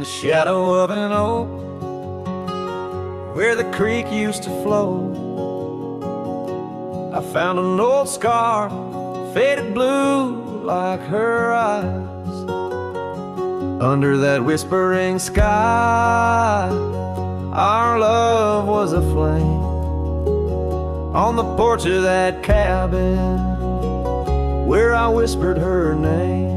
shadow of an oak where the creek used to flow, I found an old scar, faded blue like her eyes. Under that whispering sky, our love was aflame on the porch of that cabin where I whispered her name.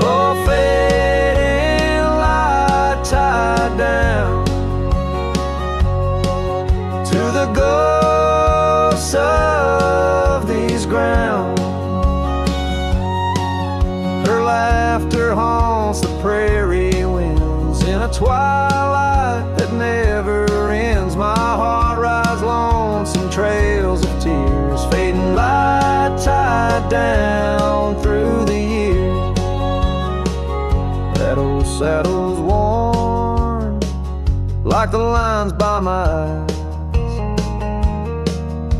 Oh, fading light tied down to the ghosts of these grounds. Her laughter haunts the prairie winds in a twilight that never ends. My heart rides lonesome trails of tears, fading light tied down through the years. That old saddle's worn like the lines by my eyes.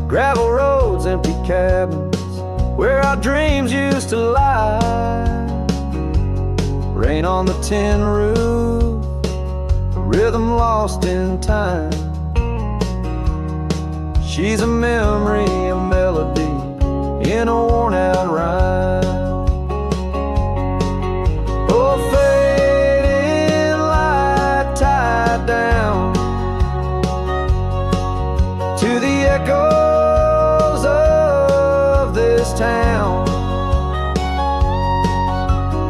Gravel roads, empty cabins where our dreams used to lie. Rain on the tin roof, a rhythm lost in time. She's a memory, a melody in a worn out rhyme. Oh, fading light tied down to the echoes of this town.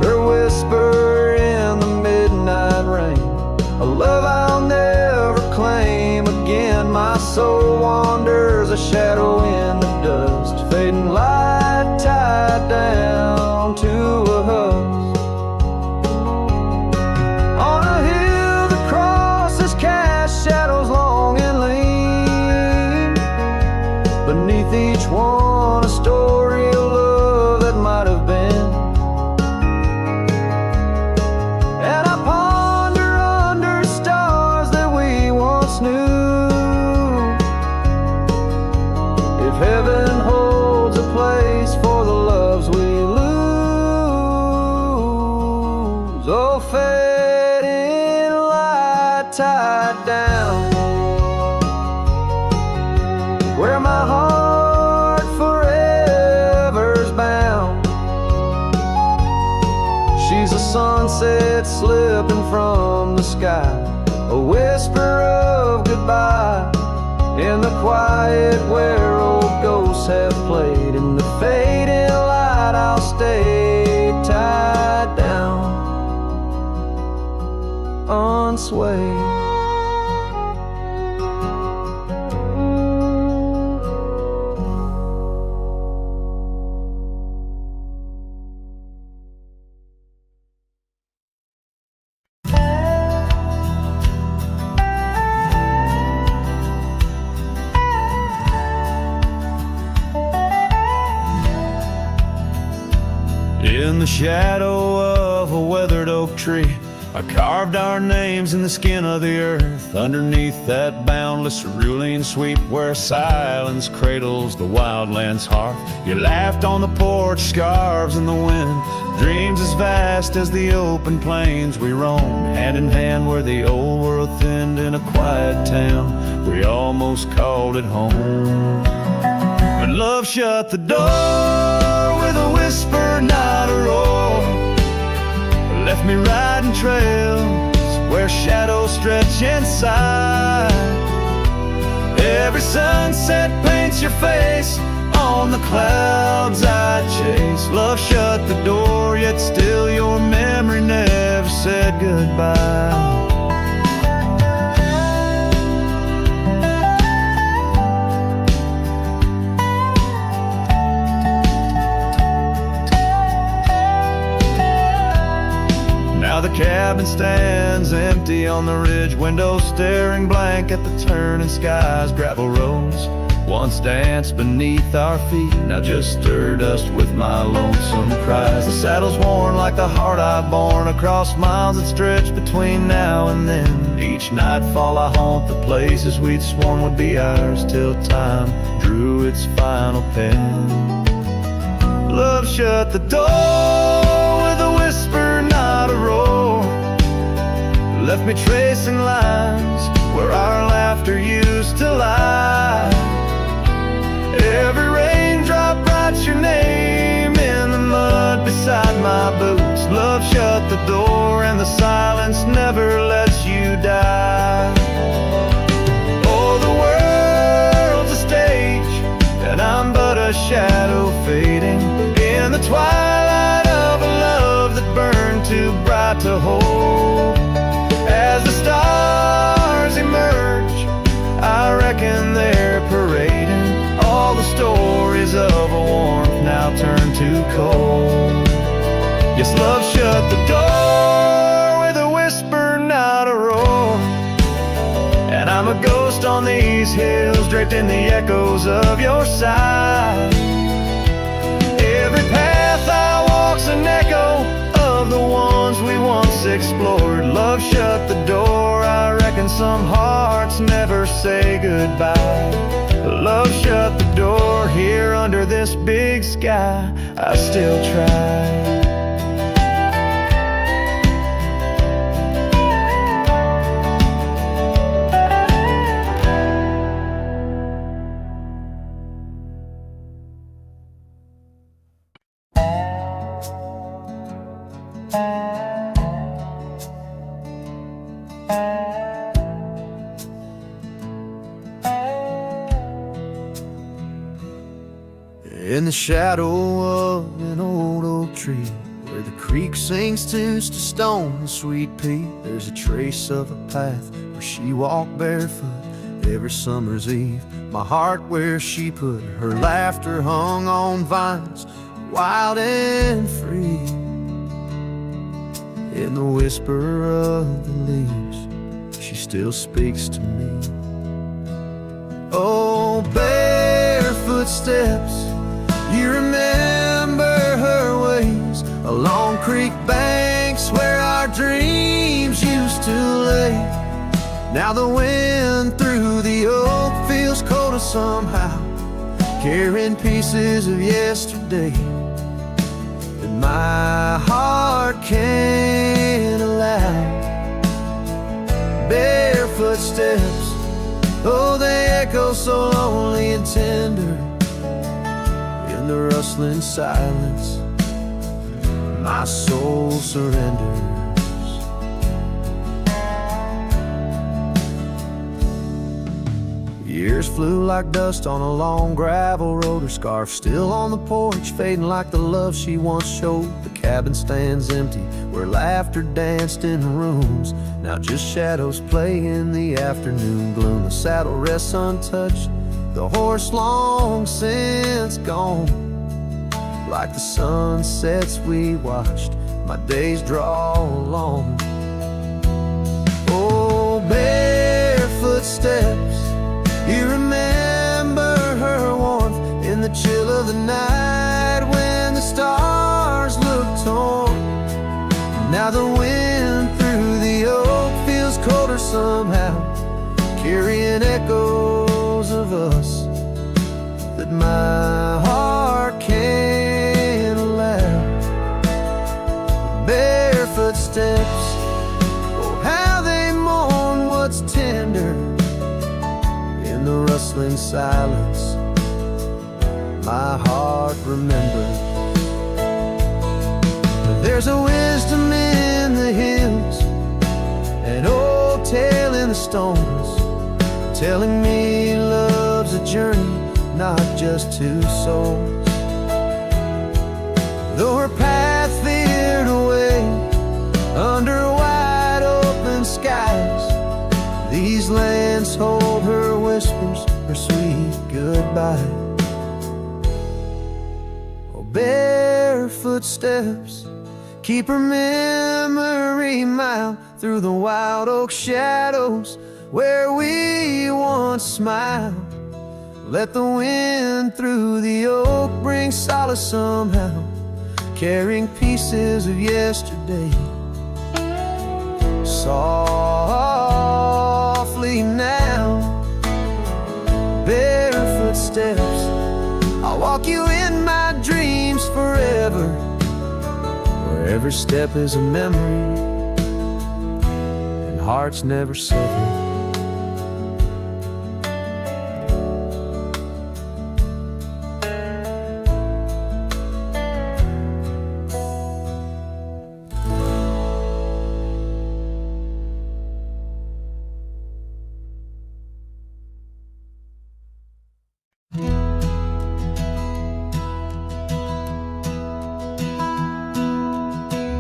Her whisper in the midnight rain, a love I'll never claim again. My soul wanders a shadow in the dust, fading light tied down to a husk. On a hill the crosses cast shadows long and lean. Beneath each one a story of love that might have been. And I ponder under stars that we once knew, if heaven holds a place for the loves we lose. Oh, fading light tied down where my heart forever's bound. She's a sunset slipping from the sky, a whisper of goodbye in the quiet where old ghosts have played. In the fading light I'll stay tied down, unswayed. In the shadow of a weathered oak tree, I carved our names in the skin of the earth. Underneath that boundless cerulean sweep where silence cradles the wildland's heart, you laughed on the porch, scarves in the wind, dreams as vast as the open plains we roamed. Hand in hand where the old world thinned in a quiet town, we almost called it home. But love shut the door with a whisper, not a roar. Left me riding trails where shadows stretch inside. Every sunset paints your face on the clouds I chase. Love shut the door, yet still your memory never said goodbye. Now the cabin stands empty on the ridge, windows staring blank at the turning skies. Gravel roads once danced beneath our feet, now just stir dust with my lonesome cries. The saddle's worn like the heart I've borne across miles that stretch between now and then. Each nightfall I haunt the places we'd sworn would be ours till time drew its final pen. Love shut the door with a whisper, not a roar. left me tracing lines where our laughter used to lie. Every raindrop writes your name in the mud beside my boots. Love shut the door and the silence never lets you die. Oh, the world's a stage and I'm but a shadow fading in the twilight of a love that burned too bright to hold. As the stars emerge, I reckon they're parading all the stories of a warmth now turned to cold. Yes, love shut the door with a whisper, not a roar. And I'm a ghost on these hills, draped in the echoes of your side. Every path I walk's an echo of the ones we once explored. Love shut the door, I reckon some hearts never say goodbye. Love shut the door, here under this big sky, I still try. In the shadow of an old oak tree, where the creek sings tunes to stone and sweet pea, there's a trace of a path where she walked barefoot every summer's eve. My heart where she put her laughter hung on vines, wild and free. In the whisper of the leaves, she still speaks to me. Oh, barefoot steps, you remember her ways along creek banks where our dreams used to lay. Now the wind through the oak feels colder somehow, carrying pieces of yesterday that my heart can't allow. Barefoot steps, oh, they echo so lonely and tender. In the rustling silence, my soul surrenders. Years flew like dust on a long gravel road. Her scarf still on the porch, fading like the love she once showed. The cabin stands empty, where laughter danced in the rooms. Now just shadows play in the afternoon gloom. The saddle rests untouched, the horse long since gone. Like the sunsets we watched, my days draw long. Oh, barefoot steps, you remember her warmth in the chill of the night when the stars looked torn. Now the wind through the oak feels colder somehow, carrying echoes of us that my heart can't allow. Barefoot steps, oh how they mourn what's tender. In the rustling silence, my heart remembers. There's a wisdom in the hills, an old tale in the stones, telling me love's a journey, not just two souls. Though her path veered away under wide open skies, these lands hold her whispers, her sweet goodbye. Oh, barefoot steps, keep her memory mild through the wild oak shadows where we once smiled. Let the wind through the oak bring solace somehow, carrying pieces of yesterday. Softly now, barefoot steps, I'll walk you in my dreams forever, where every step is a memory and hearts never severed.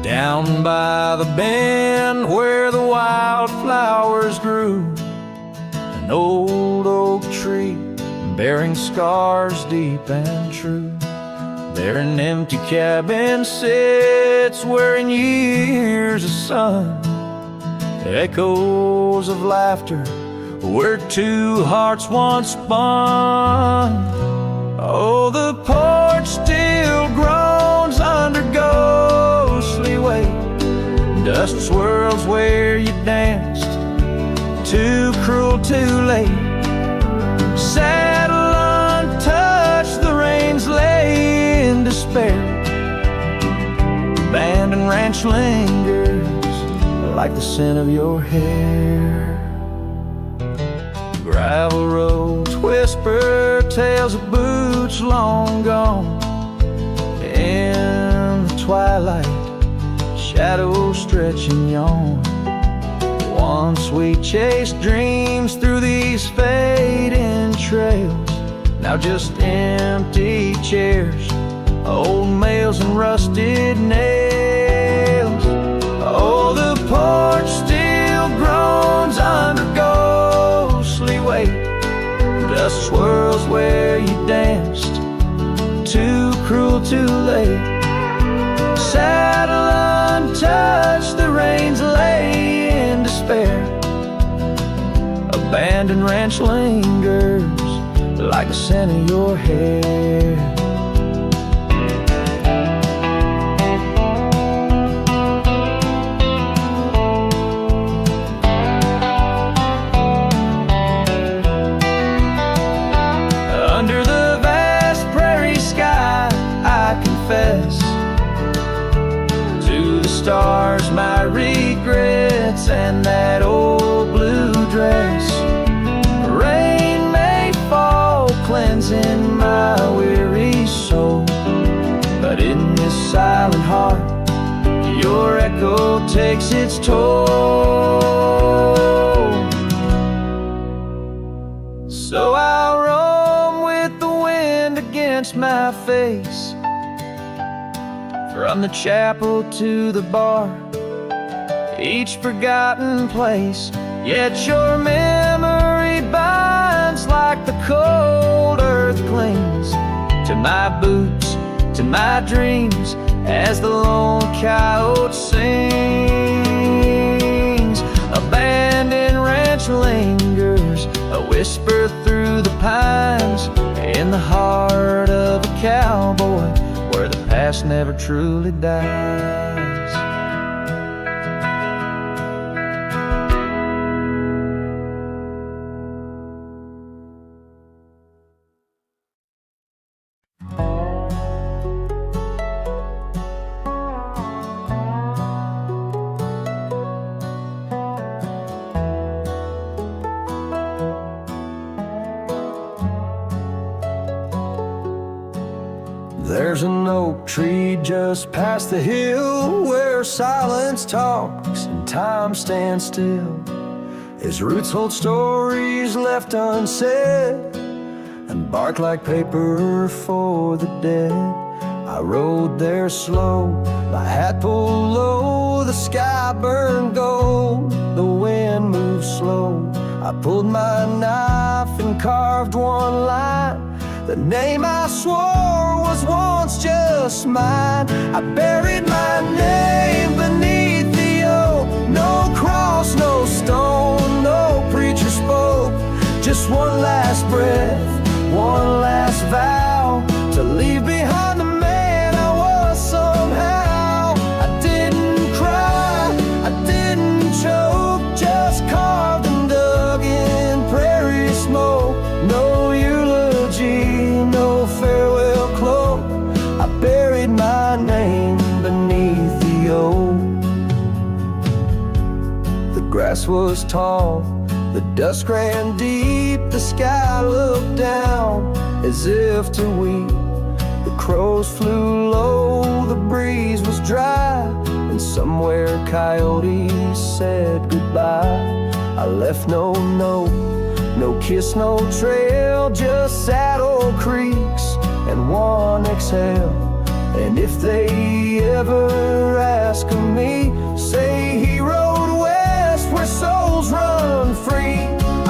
Down by the bend where the wildflowers grew, an old oak tree bearing scars deep and true. There an empty cabin sits where in years of sun, echoes of laughter where two hearts once spun. Oh, the porch still groans under ghostly weight. Dust swirls where you danced, too cruel, too late. Saddle untouched, the reins lay in despair. Abandoned ranch lingers like the scent of your hair. Gravel roads whisper tales of boots long gone. In the twilight, shadows stretch and yawn. Once we chased dreams through these fading trails, now just empty chairs, old mails and rusted nails. Oh, the porch still groans under ghostly weight. Dust swirls where you danced, too cruel, too late. Saddle untouched, the reins lay in despair. Abandoned ranch lingers like the scent of your hair. Under the vast prairie sky, I confess to the stars my regrets and that old blue dress. Rain may fall, cleansing my weary soul, but in this silent heart, your echo takes its toll. So I'll roam with the wind against my face, from the chapel to the bar, each forgotten place. Yet your memory binds like the cold earth clings to my boots, to my dreams, as the lone coyote sings. Abandoned ranch lingers, a whisper through the pines, in the heart of a cowboy, where the past never truly dies. There's an oak tree just past the hill where silence talks and time stands still. Its roots hold stories left unsaid and bark like paper for the dead. I rode there slow, my hat pulled low, the sky burned gold, the wind moved slow. I pulled my knife and carved one line, the name I swore was once just mine. I buried my name beneath the oak. No cross, no stone, no preacher spoke. Just one last breath, one last vow, to leave behind the man I was somehow. I didn't cry, I didn't choke, just carved and dug in prairie smoke. No eulogy, no farewell cloak. I buried my name beneath the oak. The grass grass was tall, the dust ran deep, the sky looked down as if to weep. The crows flew low, the breeze was dry, and somewhere coyotes said goodbye. I left no note, no kiss, no trail, just sad old creeks and one exhale. And if they ever ask of me, say he rode west where souls run free.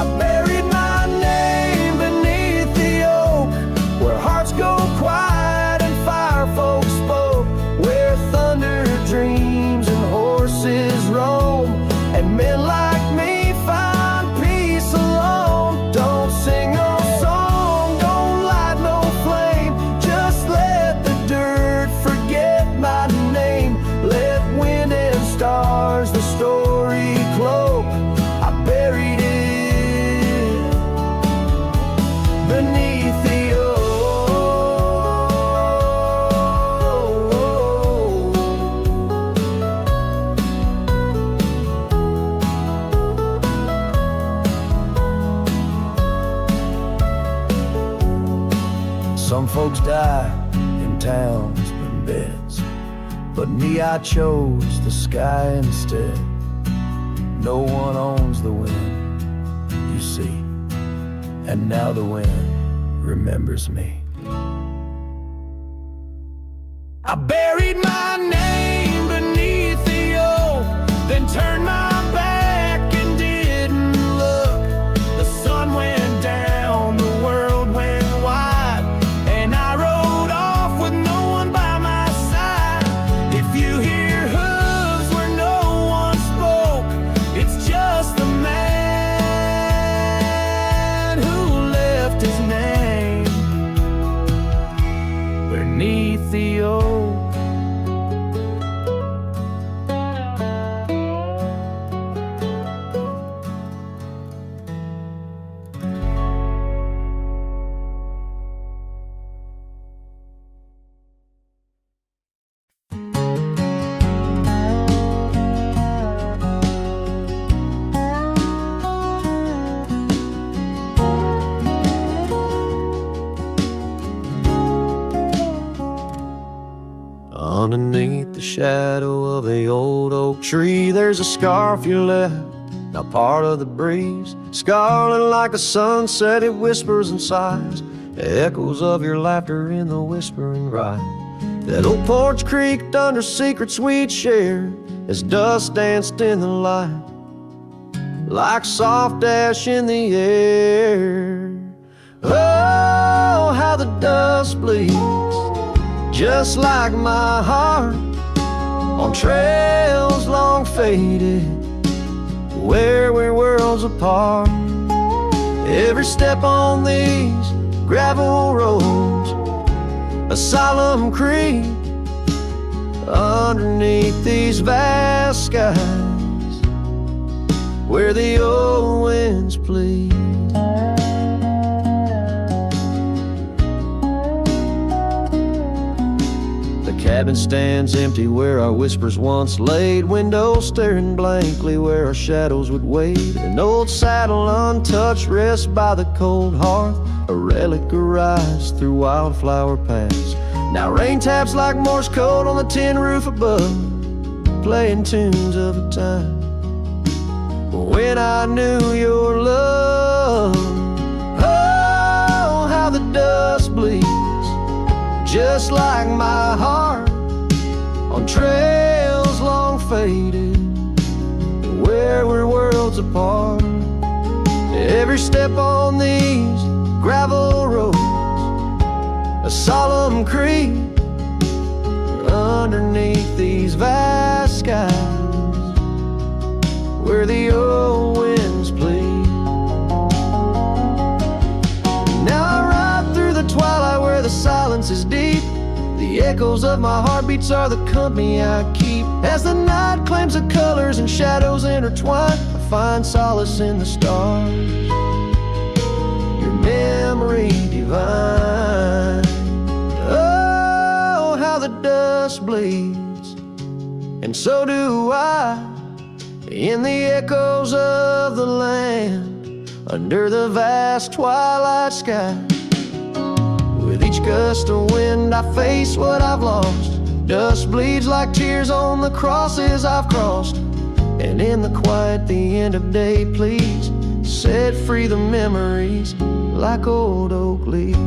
I buried my name beneath the oak, where hearts go quiet and fire folks spoke, where thunder dreams and horses roam, and men like me find peace alone. Don't sing no song, don't light no flame, just let the dirt forget my name. Let wind and stars the story cloak. I buried it beneath the oak. Some folks die in towns and beds, but me, I chose the sky instead. No one owns the wind, you see, and now the wind remembers me. I buried my name beneath the oak, then turned my back and didn't look. The sun went down, the world went wide, and I rode off with no one by my side. If you hear hooves where no one spoke, it's just the man who left his name beneath the oak. Underneath the shadow of the old oak tree, there's a scarf you left, now part of the breeze. Scarlet like a sunset, it whispers and sighs, echoes of your laughter in the whispering ride. That old porch creaked under secret sweet share as dust danced in the light, like soft ash in the air. Oh, how the dust bleeds, just like my heart, on trails long faded, where we're worlds apart. Every step on these gravel roads, a solemn creep underneath these vast skies, where the old winds plead. The cabin stands empty where our whispers once laid, windows staring blankly where our shadows would wade. An old saddle untouched rests by the cold hearth, a relic arise through wildflower paths. Now rain taps like Morse code on the tin roof above, playing tunes of a time when I knew your love. Oh, how the dust bleeds, just like my heart, on trails long faded, where we're worlds apart. Every step on these gravel roads, a solemn creep underneath these vast skies, where the old winds plead. Now I ride through the twilight where the silence is deep. The echoes of my heartbeats are the company I keep. As the night claims the colors and shadows intertwine, I find solace in the stars, your memory divine. Oh, how the dust bleeds, and so do I. in the echoes of the land, under the vast twilight sky. With each gust of wind I face what I've lost. Dust bleeds like tears on the crosses I've crossed. And in the quiet, the end of day, please set free the memories like old oak leaves.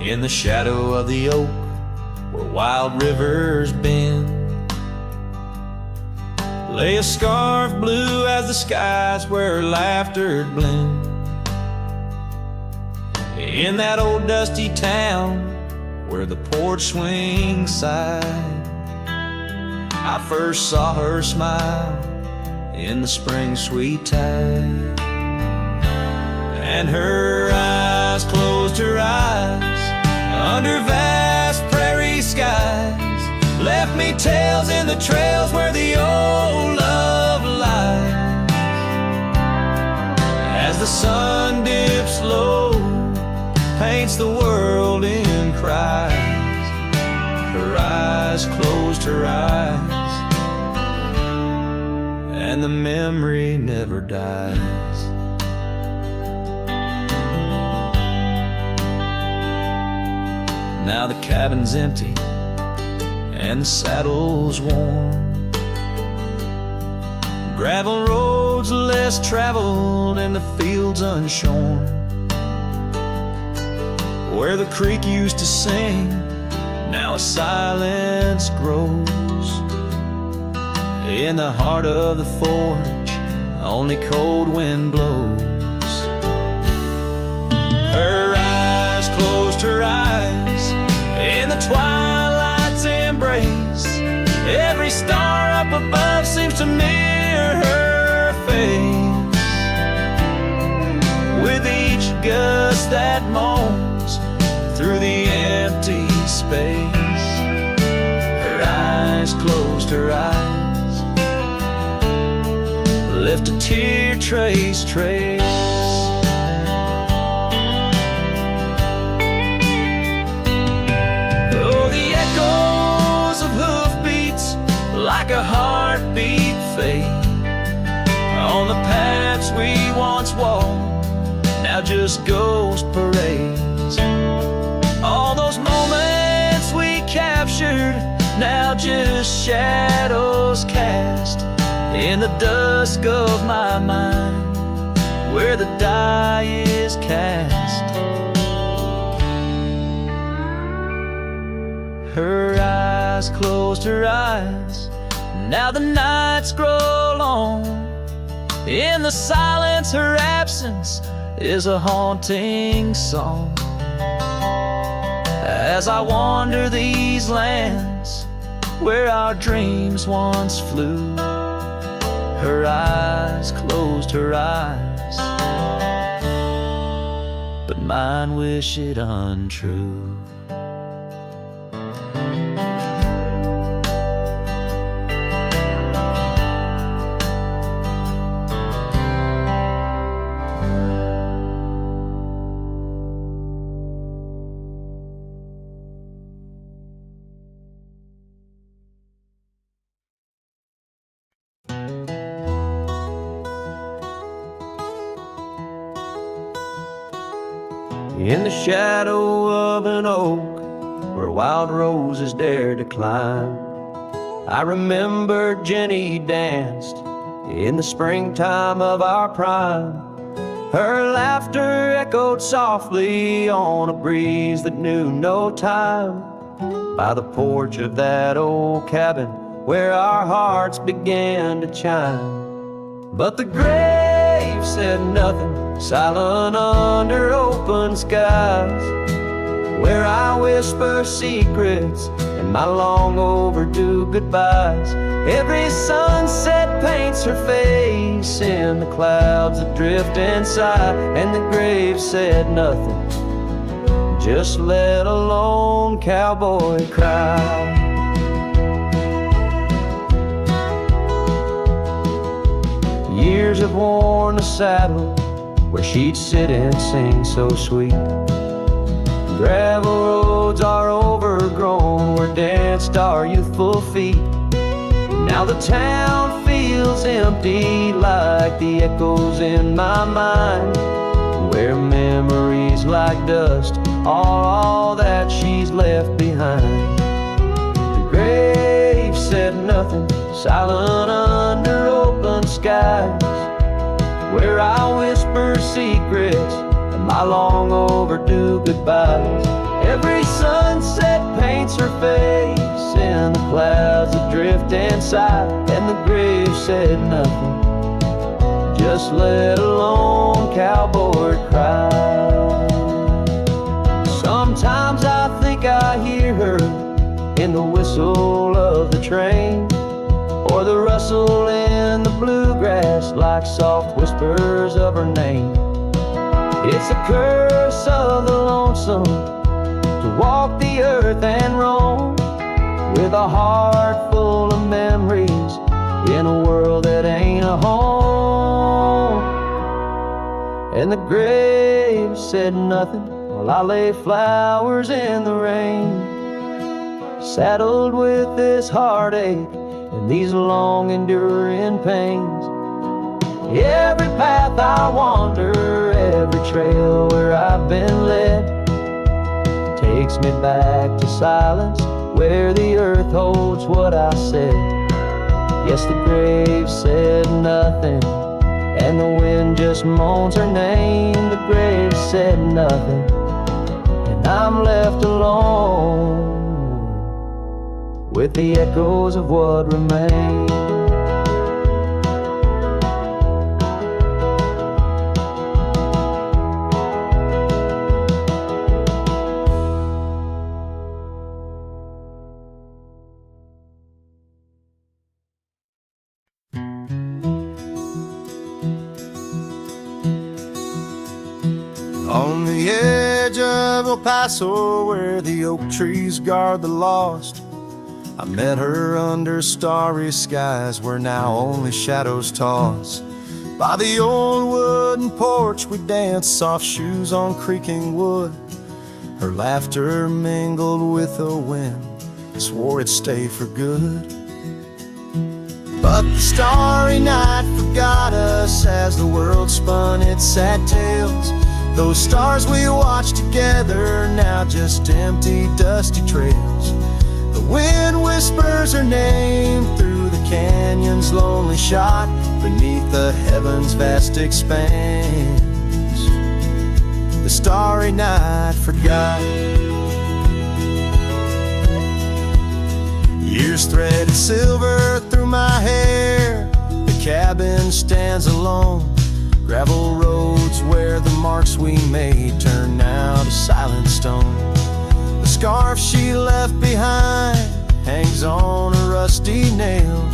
In the shadow of the oak, where wild rivers bend, lay a scarf blue as the skies where laughter blend. In that old dusty town where the porch swings side, I first saw her smile in the spring sweet tide. And her eyes closed her eyes under vast prairie skies, left me tales in the trails where the old love lies. As the sun dips low, paints the world in cries, her eyes closed her eyes, and the memory never dies. Now the cabin's empty and the saddle's worn, gravel roads less traveled and the fields unshorn. Where the creek used to sing, now a silence grows. In the heart of the forge, only cold wind blows. Her eyes closed her eyes in the twilight's embrace. Every star up above seems to mirror her face. With each gust that moans through the empty space, her eyes closed her eyes, left a tear trace. Like a heartbeat fade on the paths we once walked, now just ghost parades. All those moments we captured, now just shadows cast in the dusk of my mind, where the die is cast. Her eyes closed her eyes, now the nights grow long. In the silence, her absence is a haunting song. As I wander these lands where our dreams once flew, her eyes closed her eyes, but mine wish it untrue. In the shadow of an oak where wild roses dare to climb, I remember Jenny danced in the springtime of our prime. Her laughter echoed softly on a breeze that knew no time, by the porch of that old cabin where our hearts began to chime. But the grave said nothing, silent under open skies. where I whisper secrets and my long overdue goodbyes. Every sunset paints her face in the clouds that drift inside, and the grave said nothing, just let a lone cowboy cry. Years have worn the saddle where she'd sit and sing so sweet. Gravel roads are overgrown where danced our youthful feet. Now the town feels empty like the echoes in my mind, where memories like dust are all that she's left behind. The grave said nothing, silent under open skies, where I whisper secrets and my long overdue goodbyes. Every sunset paints her face in the clouds that drift inside, and the grave said nothing, just let a lone cowboy cry. Sometimes I think I hear her in the whistle of the train, or the rustle in the bluegrass like soft whispers of her name. It's a curse of the lonesome to walk the earth and roam with a heart full of memories in a world that ain't a home. And the grave said nothing while I lay flowers in the rain, saddled with this heartache and these long enduring pains. Every path I wander, every trail where I've been led, takes me back to silence where the earth holds what I said. Yes, the grave said nothing, and the wind just moans her name. The grave said nothing, and I'm left alone with the echoes of what remains. On the edge of El Paso, where the oak trees guard the lost, I met her under starry skies where now only shadows toss. By the old wooden porch we danced, soft shoes on creaking wood. Her laughter mingled with the wind, swore it'd stay for good. But the starry night forgot us as the world spun its sad tales. Those stars we watched together, now just empty, dusty trails. The wind whispers her name through the canyon's lonely shot, beneath the heaven's vast expanse. The starry night forgot. Years threaded silver through my hair. The cabin stands alone. Gravel roads where the marks we made turn now to silent stone. The scarf she left behind hangs on a rusty nail,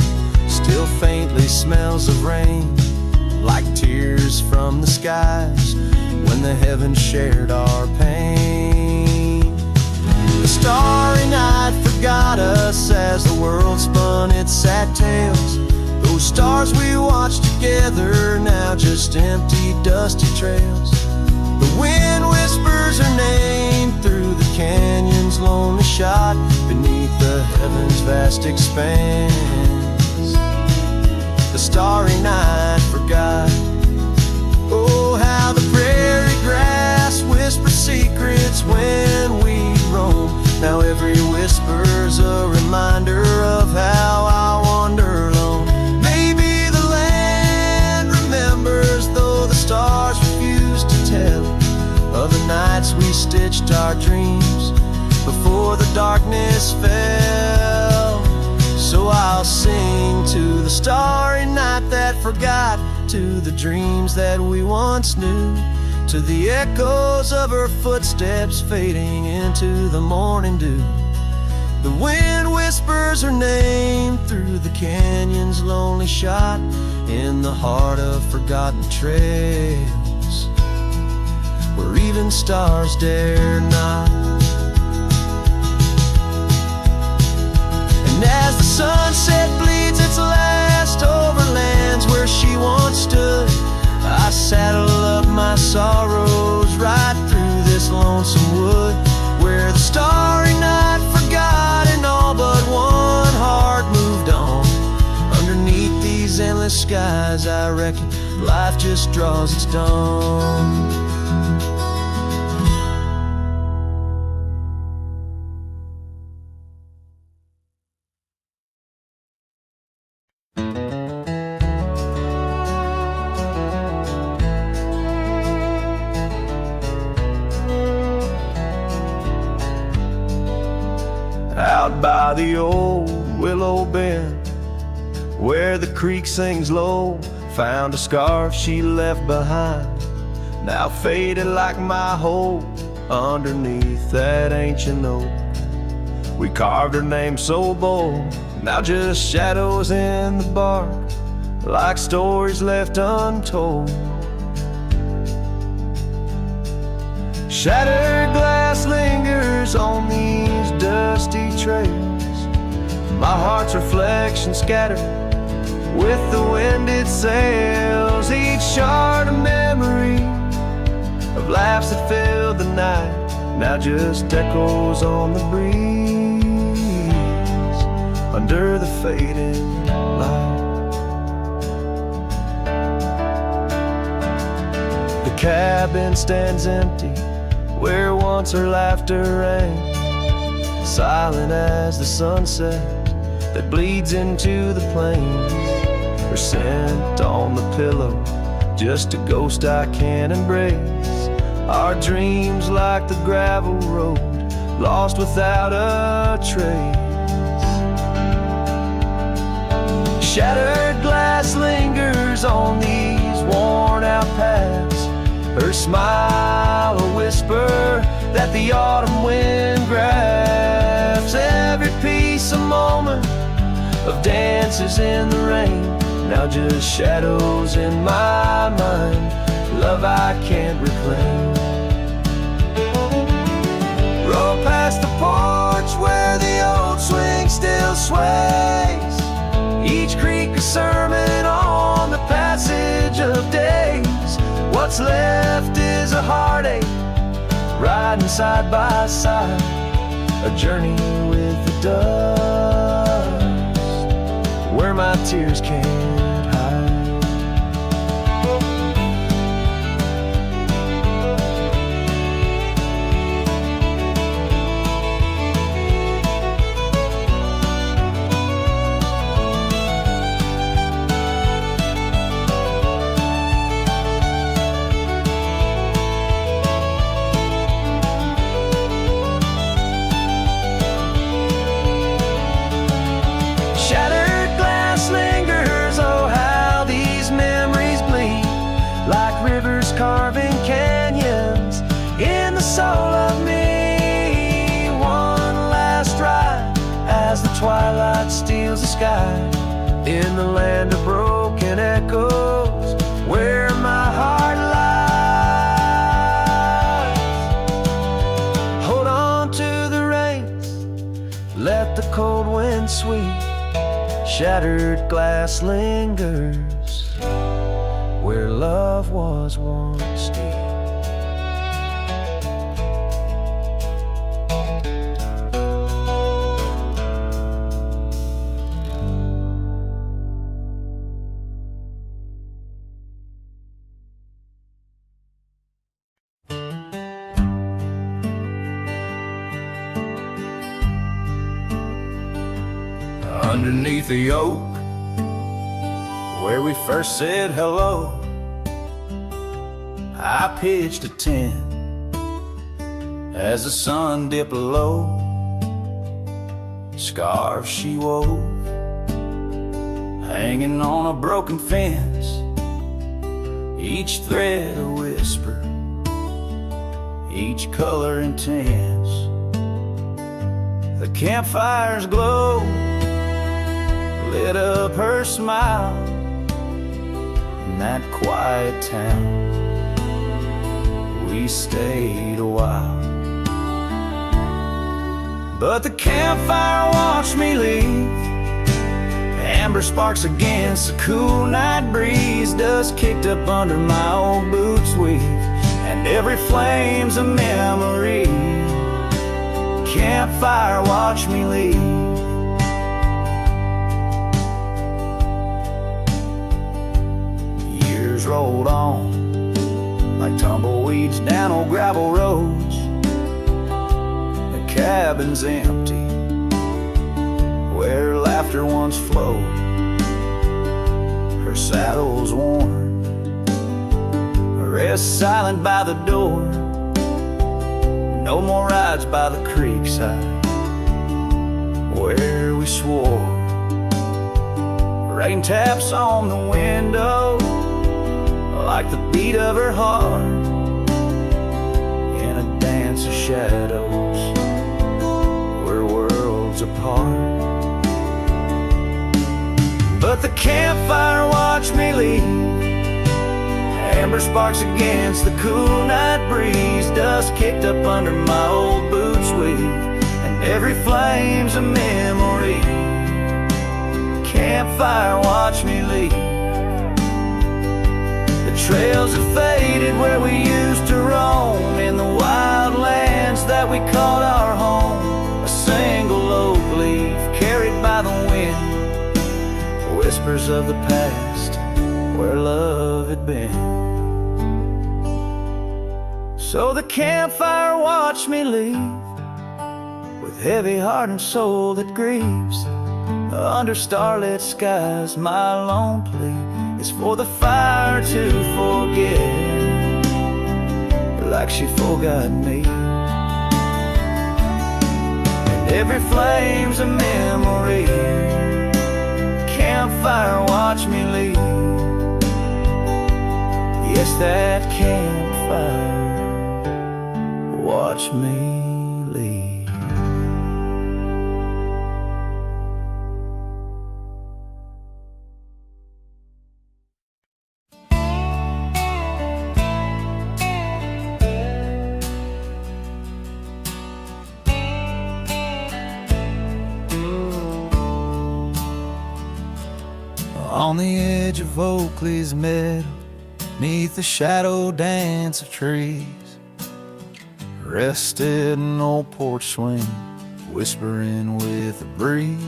still faintly smells of rain, like tears from the skies when the heavens shared our pain. The starry night forgot us as the world spun its sad tales. Those stars we watched together, now just empty, dusty trails. The wind whispers her name through the canyon's lonely shot, beneath the heaven's vast expanse. The starry night forgot. Oh, how the prairie grass whispers secrets when we roam. Now every whisper's a reminder of how I wander alone. Maybe the land remembers, though the stars refuse to tell, of the nights we stitched our dreams before the darkness fell. So I'll sing to the starry night that forgot, to the dreams that we once knew, to the echoes of her footsteps fading into the morning dew. The wind whispers her name through the canyon's lonely shot, in the heart of forgotten trails where even stars dare not. And as the sunset bleeds its last over lands where she once stood, I saddle up my sorrows right through this lonesome wood, where the starry night forgot and all but one heart moved on. Underneath these endless skies, I reckon life just draws its dawn. Out by the old willow bend, where the creek sings low, found a scarf she left behind, now faded like my hope. Underneath that ancient oak, we carved her name so bold, now just shadows in the bark, like stories left untold. Shattered glass lingers on these dusty trails, my heart's reflection scattered with the wind it sails. Each shard a memory of laughs that filled the night, now just echoes on the breeze under the fading light. The cabin stands empty where once her laughter rang, silent as the sunset that bleeds into the plains. Her scent on the pillow, just a ghost I can't embrace. Our dreams like the gravel road, lost without a trace. Shattered glass lingers on these worn out paths, her smile a whisper that the autumn wind grabs. Every piece a moment of dances in the rain, now just shadows in my mind, love I can't reclaim. Roll past the porch where the old swing still sways, each creek a sermon on the passage of days. What's left is a heartache, riding side by side, a journey with the dust, where my tears can't hide. Carving canyons in the soul of me. One last ride as the twilight steals the sky, in the land of broken echoes where my heart lies. Hold on to the reins, let the cold wind sweep. Shattered glass lingers where love was once deep. Underneath the oak where we first said hello, I pitched a tent as the sun dipped low. Scarves she wove, hanging on a broken fence, each thread a whisper each color intense. The campfire's glow lit up her smile in that quiet town. We stayed a while, but the campfire watched me leave. Amber sparks against the cool night breeze, dust kicked up under my old boots weave, and every flame's a memory. Campfire watched me leave. Years rolled on like tumbleweeds down old gravel roads. The cabin's empty where laughter once flowed. Her saddle's worn, rest silent by the door. No more rides by the creekside where we swore. Rain taps on the window like the beat of her heart in a dance of shadows, we're worlds apart. But the campfire watched me leave. Amber sparks against the cool night breeze, dust kicked up under my old boots weave, and every flame's a memory. Campfire watched me leave. The trails have faded where we used to roam, in the wild lands that we called our home. A single oak leaf carried by the wind, whispers of the past where love had been. So the campfire watched me leave, with heavy heart and soul that grieves. Under starlit skies my lone plea is for the fire to forget, like she forgot me. And every flame's a memory. Campfire watch me leave. Yes, that campfire watch me leave. On the edge of Oakley's meadow, neath the shadow dance of trees, rested an old porch swing, whispering with the breeze.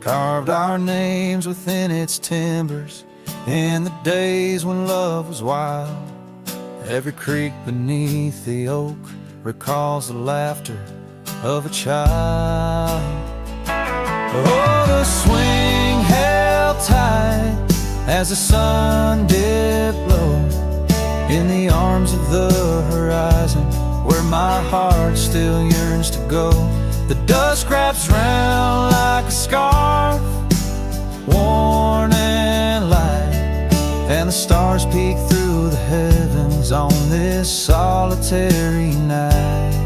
Carved our names within its timbers, in the days when love was wild. Every creek beneath the oak recalls the laughter of a child. Oh, the swing held tight as the sun dipped low in the arms of the horizon, where my heart still yearns to go. The dust wraps round like a scarf, worn and light, and the stars peek through the heavens on this solitary night.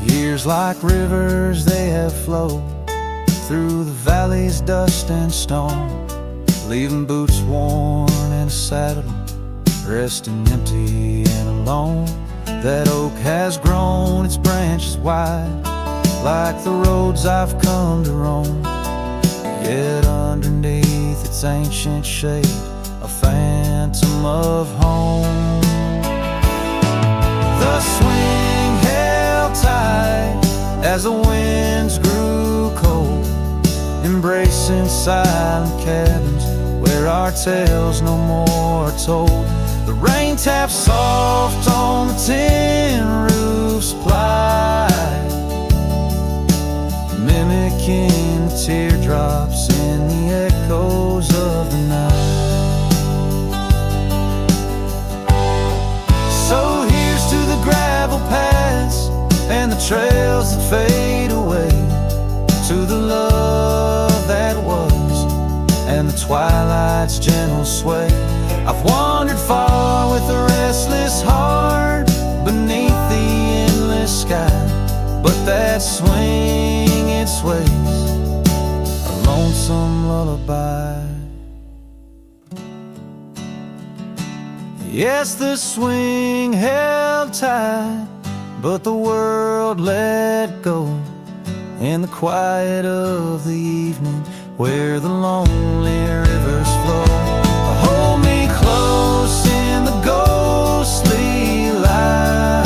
Years like rivers they have flowed through the valley's dust and stone, leaving boots worn and a saddle, resting empty and alone. That oak has grown its branches wide, like the roads I've come to roam. Yet underneath its ancient shade, a phantom of home. The swing held tight as the winds grew cold, embracing silent cabins where our tales no more are told. The rain taps soft on the tin roof's ply, mimicking the teardrops in the echoes of the night. So here's to the gravel paths and the trails that fade away, to the love that was and the twilight twilight's gentle sway. I've wandered far with a restless heart beneath the endless sky, but that swing, it sways, a lonesome lullaby. Yes, the swing held tight, but the world let go in the quiet of the evening, where the lonely rivers flow. Hold me close in the ghostly light,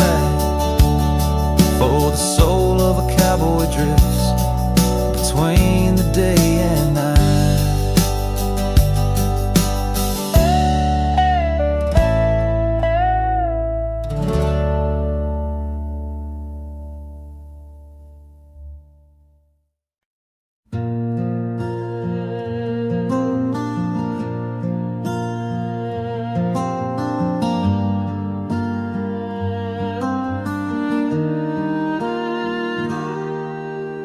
for the soul of a cowboy drifts between the day and night.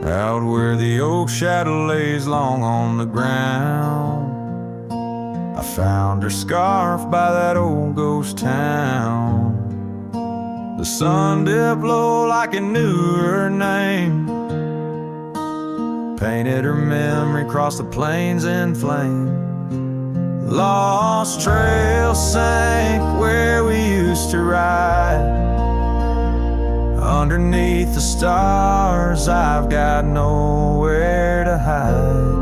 Out where the oak shadow lays long on the ground, I found her scarf by that old ghost town. The sun dipped low like it knew her name, painted her memory across the plains in flame. Lost trail sank where we used to ride. Underneath the stars, I've got nowhere to hide.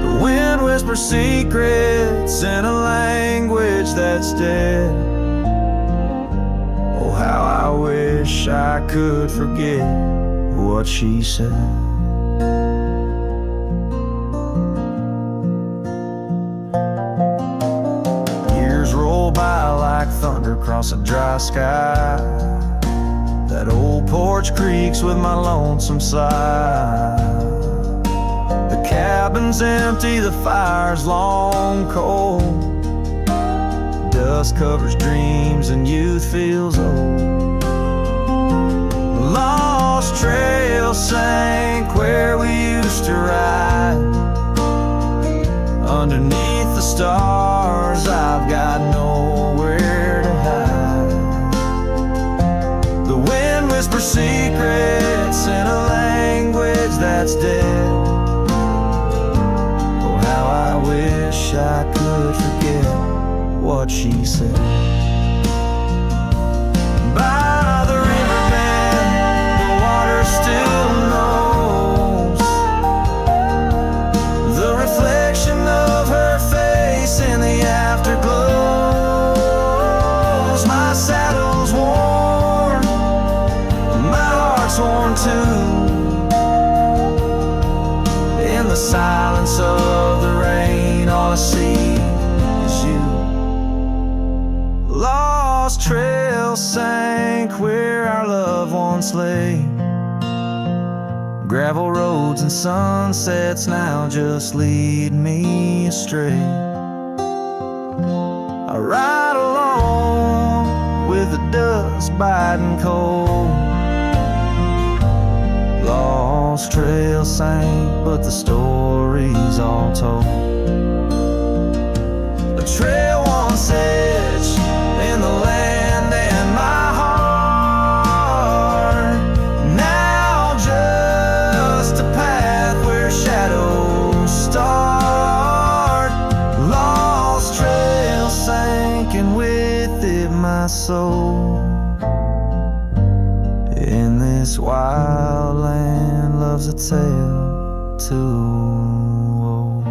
The wind whispers secrets in a language that's dead. Oh, how I wish I could forget what she said. Years roll by like thunder across a dry sky. That old porch creaks with my lonesome sigh. The cabin's empty, the fire's long cold. Dust covers dreams and youth feels old. Lost trail sank where we used to ride. Underneath the stars, I've got nowhere to hide. Whisper secrets in a language that's dead. Oh, how I wish I could forget what she said. By the riverbed, the water still knows the reflection of her face in the afterglows. My saddle's worn, torn too. In the silence of the rain, all I see is you. Lost trail sank where our loved ones lay. Gravel roads and sunsets now just lead me astray. I ride along with the dust biting cold. Lost trail sank, but the story's all told. A trail once etched in the land and my heart, now just a path where shadows start. Lost trail sank, and with it my soul. In this wild land loves a tale too old.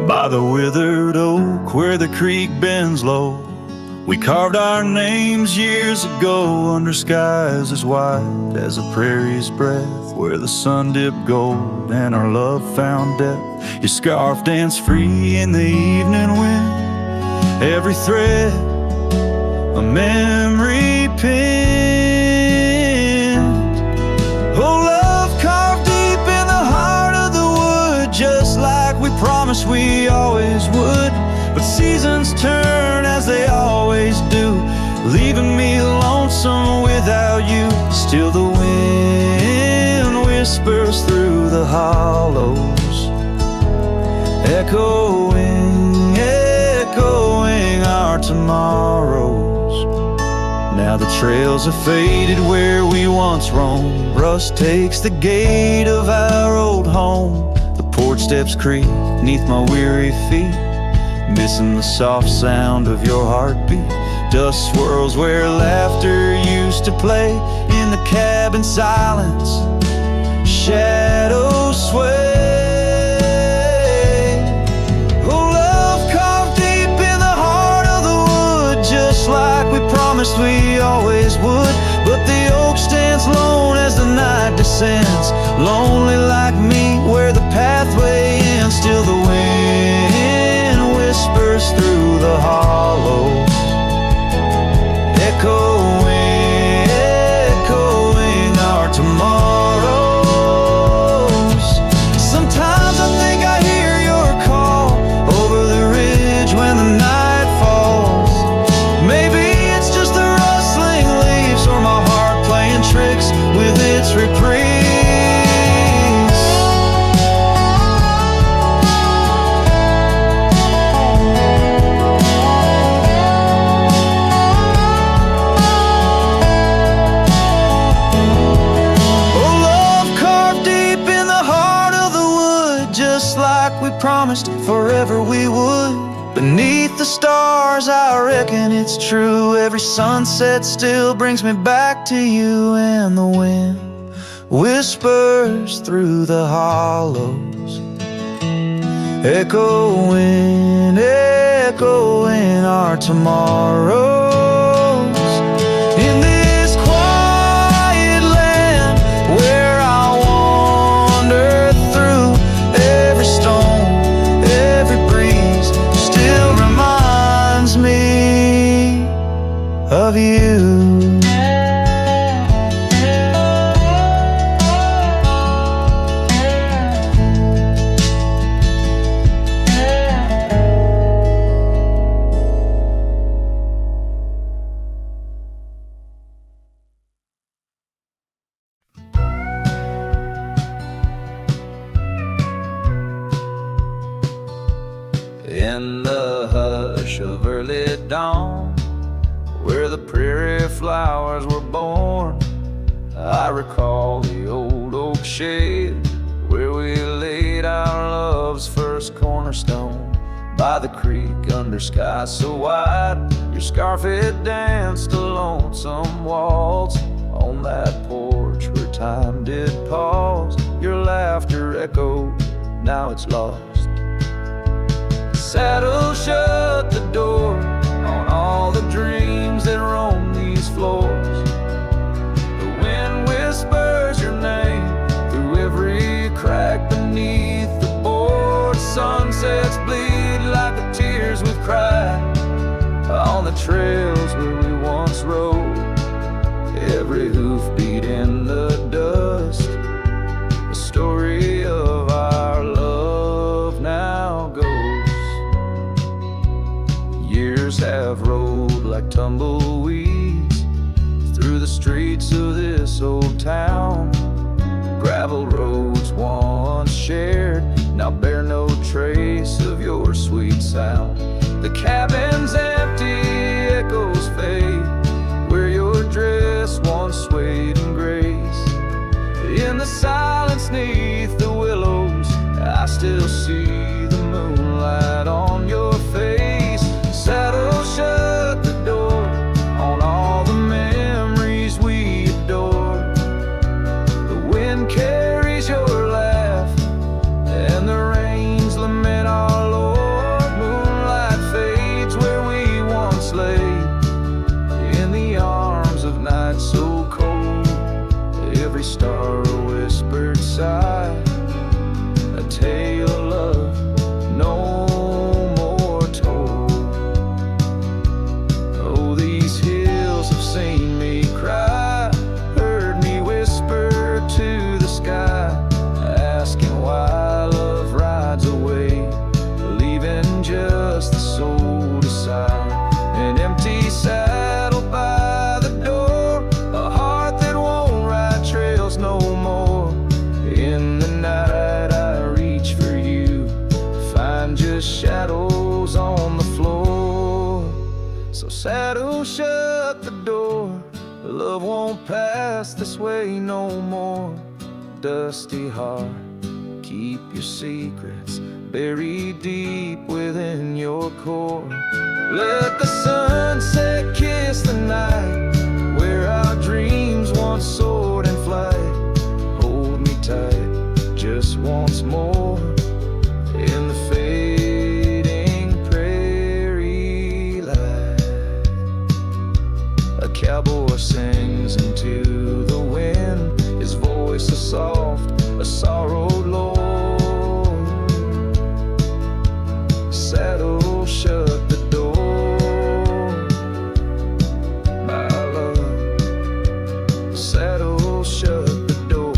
By the withered oak where the creek bends low, we carved our names years ago under skies as wide as a prairie's breath, where the sun dipped gold and our love found depth. Your scarf danced free in the evening wind, every thread a memory pinned. Oh, love carved deep promised we always would. But seasons turn as they always do, leaving me lonesome without you. Still the wind whispers through the hollows, echoing, echoing our tomorrows. Now the trails have faded where we once roamed. Rust takes the gate of our old home. The porch steps creak neath my weary feet, missing the soft sound of your heartbeat. Dust swirls where laughter used to play. In the cabin silence, shadows sway. Oh, love carved deep in the heart of the wood, just like we promised we always would. But the oak stands lone as the night descends, lonely like me where the pathway ends. Still the wind whispers through the hollows, echoing, echoing our tomorrows. Sometimes I think I hear your call over the ridge when the night falls. Maybe it's just the rustling leaves or my heart playing tricks with its reprise. Promised forever we would. Beneath the stars I reckon it's true. Every sunset still brings me back to you. And the wind whispers through the hollows, echoing, echoing our tomorrows. In this quiet land where I wander through, every stone, me of you. In the hush of early dawn, where the prairie flowers were born, I recall the old oak shade where we laid our love's first cornerstone. By the creek under skies so wide, your scarf it danced a lonesome waltz. On that porch where time did pause, your laughter echoed, now it's lost. Saddle shut the door on all the dreams that roam these floors. The wind whispers your name through every crack beneath the board. Sunsets bleed like the tears we've cried on the trails where we once rode. Every hoofbeat in the dust, the story of our love now goes. Years have rolled like tumbleweeds through the streets of this old town. Gravel roads once shared now bear no trace of your sweet sound. The cabin's empty, echoes fade where your dress once swayed in grace. In the silence neath the willows, I still see the moonlight on your face. Saddle shut the door on all the memories we adore. The wind carries your laugh and the rains lament our Lord. Moonlight fades where we once lay in the arms of night so cold. Every star a whispered sigh, a tale of love no more told. Oh, these hills have seen me cry, heard me whisper to the sky, asking why love rides away Saddle shut the door. Love won't pass this way no more. Dusty heart, keep your secrets buried deep within your core. Let the sunset kiss the night where our dreams once soared in flight. Hold me tight just once more in the fading prairie light. A cowboy sings into the wind, his voice is soft, a sorrowed lord. Saddle shut the door, my love. Saddle shut the door.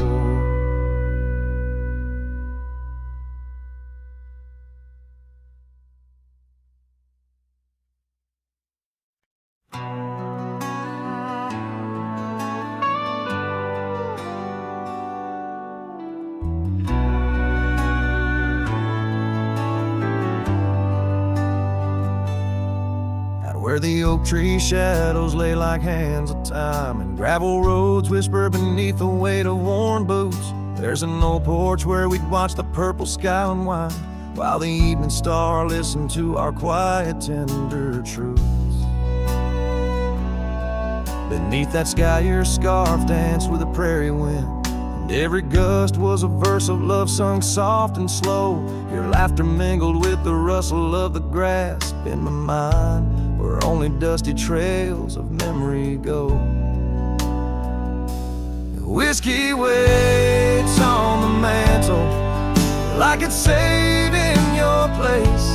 Where the oak tree shadows lay like hands of time, and gravel roads whisper beneath the weight of worn boots, there's an old porch where we'd watch the purple sky unwind, while the evening star listened to our quiet, tender truths. Beneath that sky your scarf danced with the prairie wind, and every gust was a verse of love sung soft and slow. Your laughter mingled with the rustle of the grass in my mind, where only dusty trails of memory go. Whiskey waits on the mantle like it's saving your place,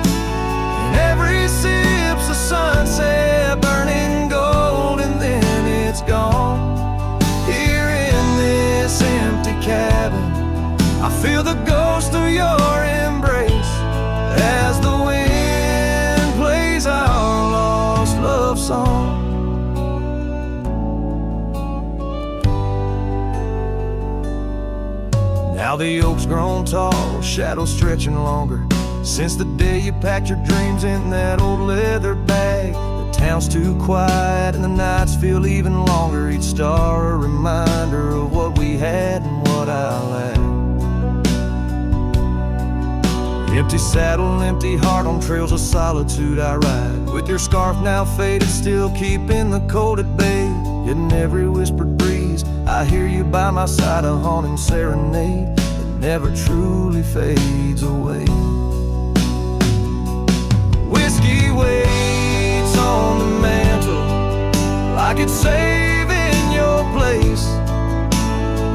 and every sip's a sunset burning gold, and then it's gone. Here in this empty cabin, I feel the ghost of your embrace as the wind plays our lost love song. Now the oak's grown tall, shadows stretching longer, since the day you packed your dreams in that old leather bag. The town's too quiet and the nights feel even longer, each star a reminder of what we had and what I lacked. Empty saddle, empty heart, on trails of solitude I ride, with your scarf now faded, still keeping the cold at bay. Yet in every whispered breeze I hear you by my side, a haunting serenade that never truly fades away. Whiskey waits on the mantle like it's saving your place,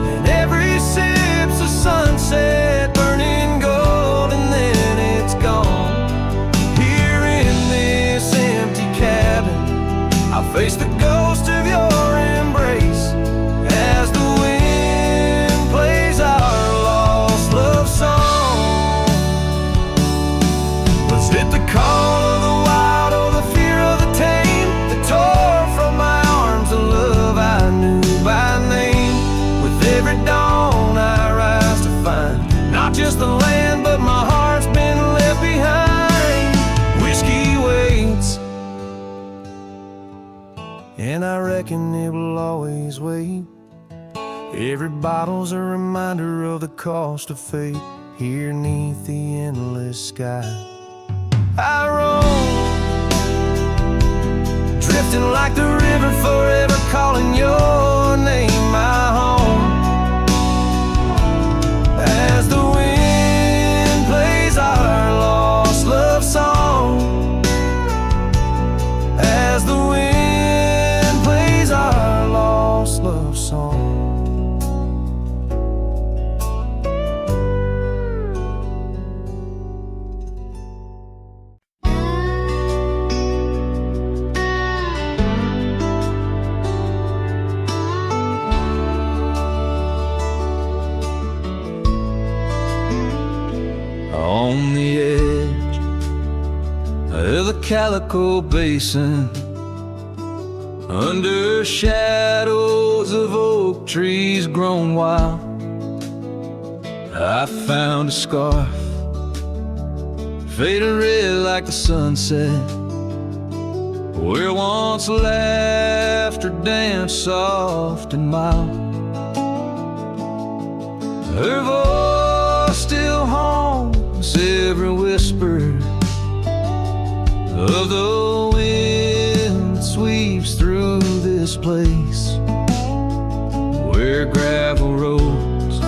and every sip's a sunset burning gold, and then it's gone. Here in this empty cabin, I face the ghost of your embrace as the wind plays our lost love song. Was it the call of the wild or the fear of the tame that tore from my arms a love I knew by name? With every dawn I rise to find not just the land, but my heart's been left behind. Whiskey waits, and I reckon it will always wait. Every bottle's a reminder of the cost of fate. Here neath the endless sky I roam, drifting like the river, forever calling your name my home. As the wind plays our lost love song, as the wind plays our lost love song. On the edge of the Calico Basin, under shadows of oak trees grown wild, I found a scarf, faded red like the sunset, where once laughter danced soft and mild. Her voice still haunts every whisper of the wind that sweeps through this place, where gravel roads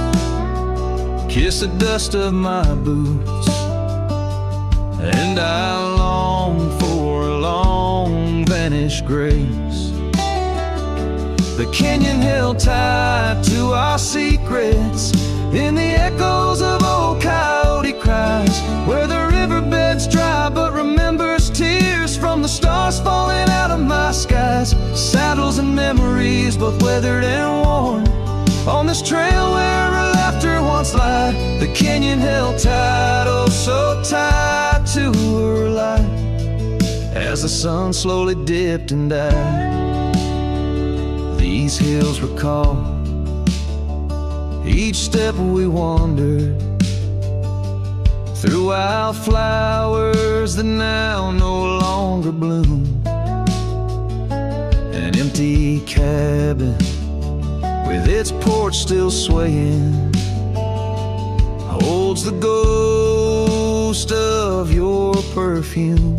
kiss the dust of my boots, and I long for a long vanished grace. The canyon held tight to our secrets in the echoes of old coyote cries, where the riverbed's dry but remembers tears from the stars falling out of my skies. Saddles and memories, both weathered and worn, on this trail where her laughter once lied. The canyon held tight, oh so tight to her light, as the sun slowly dipped and died. These hills recall each step we wandered through wildflowers that now no longer bloom. An empty cabin with its porch still swaying holds the ghost of your perfume.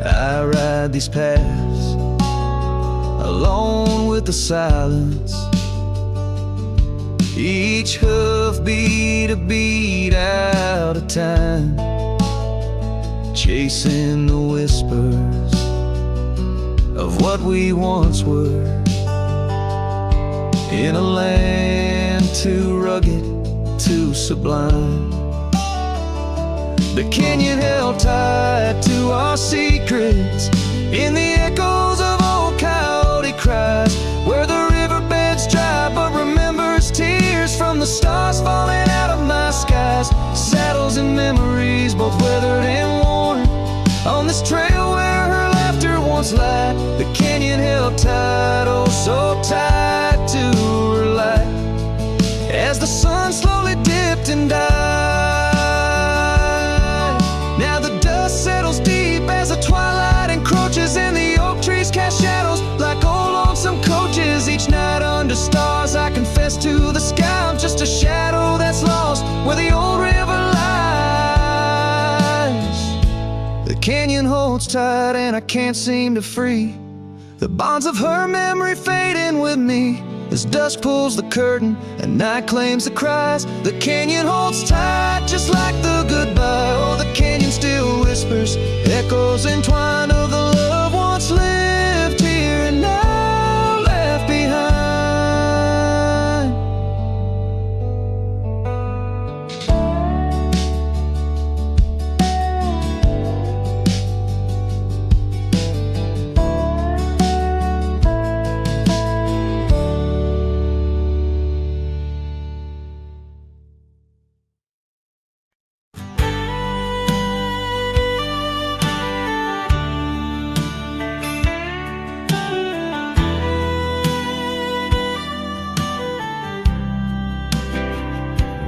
I ride these paths alone with the silence, each hoofbeat a beat out of time, chasing the whispers of what we once were, in a land too rugged, too sublime. The canyon held tight to our secrets in the echoes of old coyote cries, where the riverbed's dry but remembers tears from the stars falling out of my skies. Saddles and memories, both weathered and worn, on this trail where her laughter once lied. The canyon held tight, oh so tight to her light, as the sun slowly dipped and died. Now the dust settles deep as the twilight encroaches, and the oak trees cast shadows like old lonesome coaches. Each night under stars I confess to the sky I'm just a shadow that's lost where the old river lies. The canyon holds tight and I can't seem to free the bonds of her memory fading with me, as dusk pulls the curtain and night claims the cries. The canyon holds tight just like the goodbye. Oh, the canyon still whispers echoes entwined of the love once lived here and now left behind.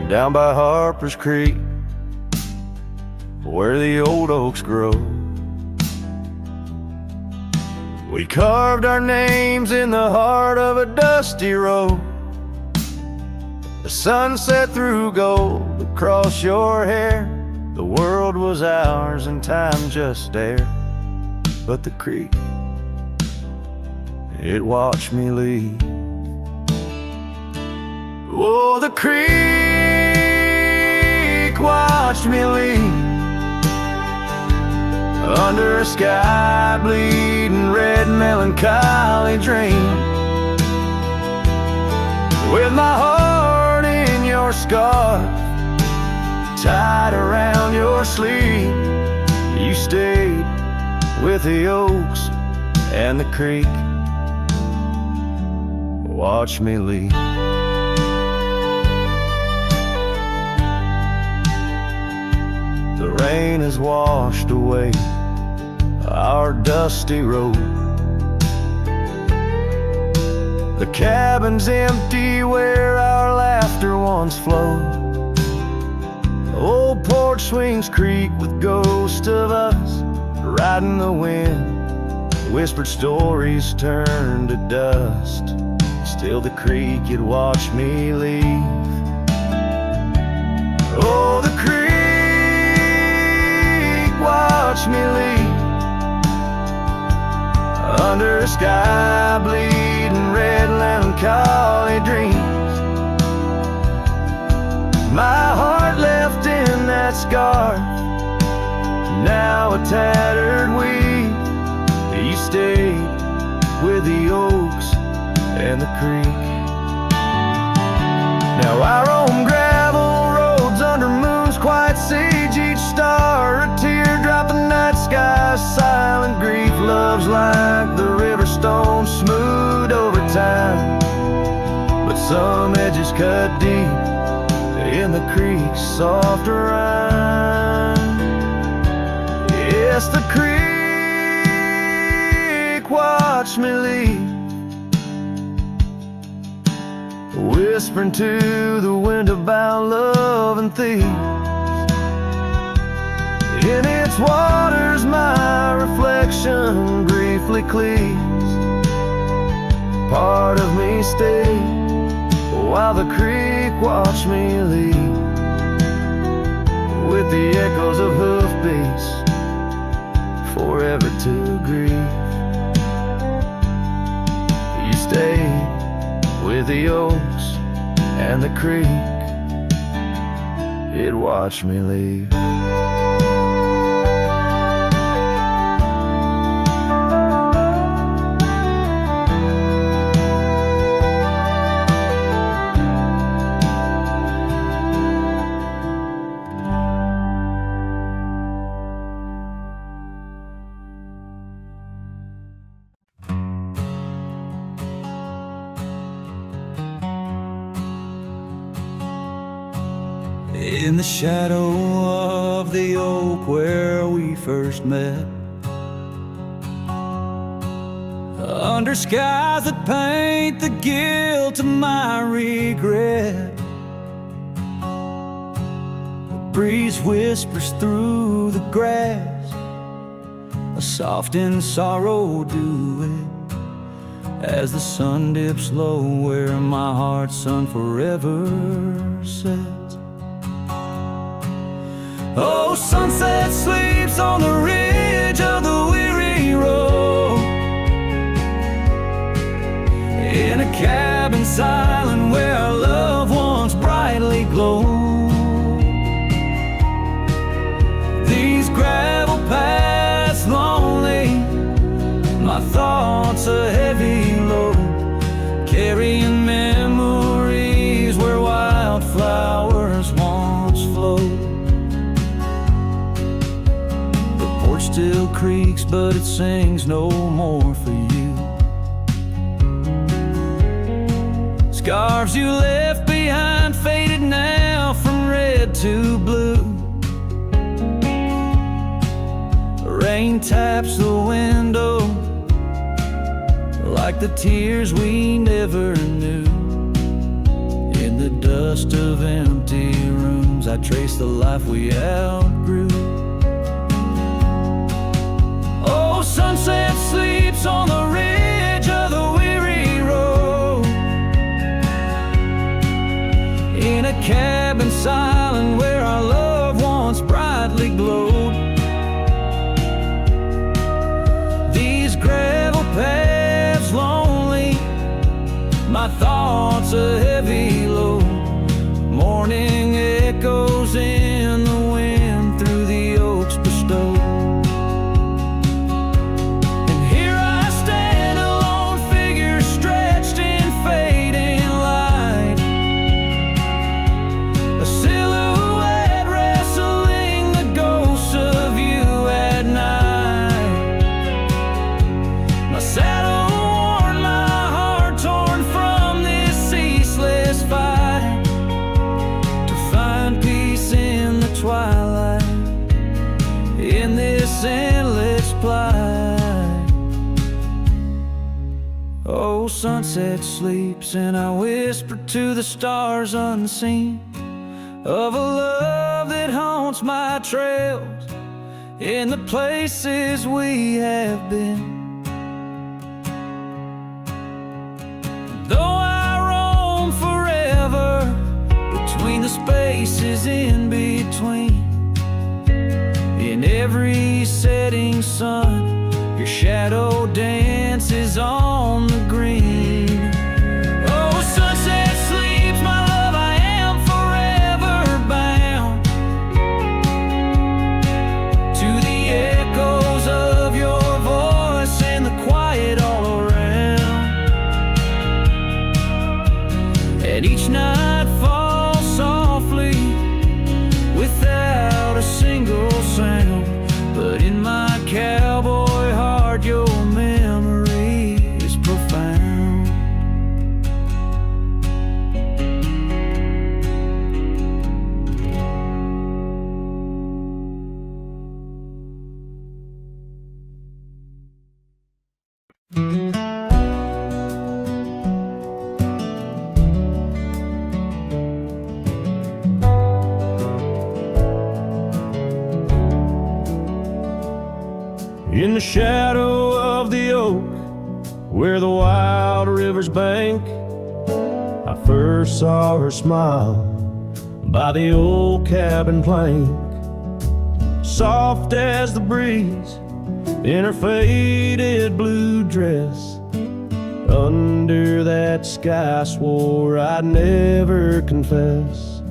Down by Harper's Creek, where the old oaks grow, we carved our names in the heart of a dusty road. The sun set through gold across your hair. The world was ours and time just stared. But the creek, it watched me leave. Oh, the creek watched me leave under a sky bleeding red melancholy dream, with my heart in your scarf tied around your sleeve. You stayed with the oaks and the creek. Watch me leave. The rain has washed away our dusty road. The cabin's empty where our laughter once flowed. The old porch swings creak with ghosts of us riding the wind. Whispered stories turned to dust. Still the creek, you'd watch me leave. Oh, the creek, watch me leave. Under a sky bleeding red melancholy dreams. My heart left in that scar, now a tattered weed. You stayed with the oaks and the creek. Now I roam gravel roads under moons quite siege. Each star a teardrop, the night sky silent grief. Love's like the river stone, smooth over time, but some edges cut deep in the creek's soft rime. Yes, the creek, watch me leave, whispering to the wind about love and thieves. In its waters my reflection briefly cleaves. Part of me stayed while the creek watched me leave, with the echoes of hoofbeats forever to grieve. You stayed with the oaks and the creek, it watched me leave. In the shadow of the oak where we first met, under skies that paint the guilt of my regret, the breeze whispers through the grass, a soft in sorrow duet, as the sun dips low where my heart's sun forever sets. Oh, sunset sleeps on the ridge of the weary road, in a cabin silent where our love once brightly glowed. These gravel paths lonely, my thoughts a heavy load, carrying memories where wildflowers once flowed. Still creaks, but it sings no more for you. Scarves you left behind faded now from red to blue. Rain taps the window like the tears we never knew. In the dust of empty rooms I trace the life we outgrew. Sunset sleeps on the ridge of the weary road, in a cabin silent where our love once brightly glowed. These gravel paths lonely, my thoughts a heavy load, morning echoes in the wind through the oaks bestowed. Oh, sunset sleeps and I whisper to the stars unseen of a love that haunts my trails in the places we have been. Though I roam forever between the spaces in between, in every setting sun, your shadow dances on the green. Oh, sunset sleeps, my love, I am forever bound to the echoes of your voice and the quiet all around. And each night falls softly without a single sound, but in my cowboy heart your memory is profound. In the shadow of the oak, where the wild river's bank, I first saw her smile by the old cabin plank. Soft as the breeze in her faded blue dress, under that sky I swore I'd never confess.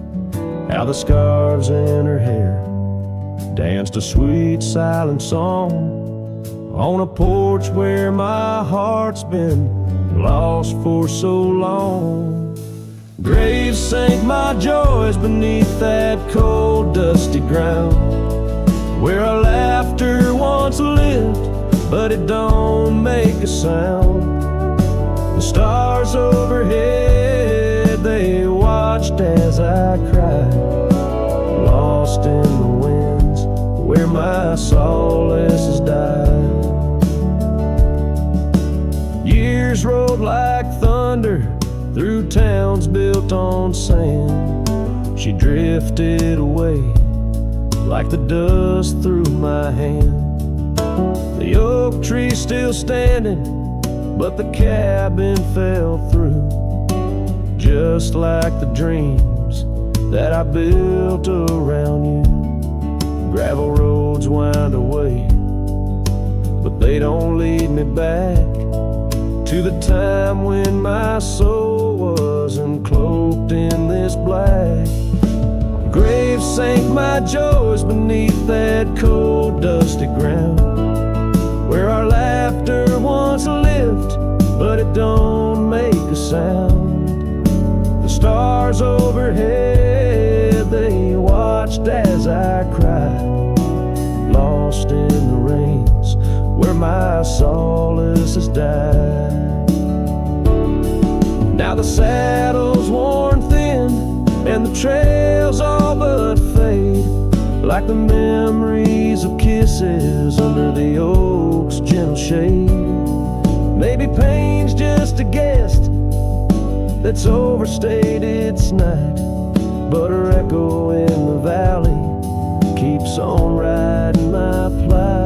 How the scarves in her hair danced a sweet silent song on a porch where my heart's been lost for so long. Graves sank my joys beneath that cold dusty ground, where our laughter once lived, but it don't make a sound. The stars overhead, they watched as I cried, lost in the winds where my solace has died. Years rolled like thunder through towns built on sand. She drifted away like the dust through my hand. The oak tree still standing, but the cabin fell through, just like the dreams that I built around you. Gravel roads wind away, but they don't lead me back to the time when my soul wasn't cloaked in this black. Graves sank my joys beneath that cold dusty ground, where our laughter once lived, but it don't make a sound. The stars overhead, they watched as I cried, lost in the rains where my solace has died. Now the saddle's worn thin and the trails all but fade, like the memories of kisses under the oak's gentle shade. Maybe pain's just a guest that's overstayed its night, but her echo in the valley keeps on riding my plight.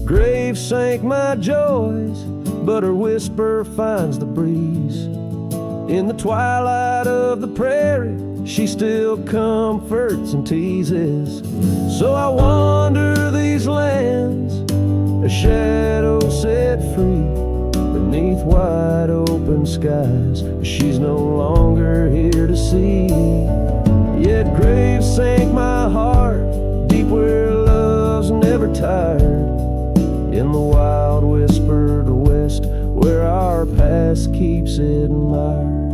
Graves sank my joys, but her whisper finds the breeze. In the twilight of the prairie, she still comforts and teases. So I wander these lands, a shadow set free beneath wide open skies. She's no longer here to see. Yet graves sank my heart deep where love's never tired, in the wild whispered west where our past keeps it admired.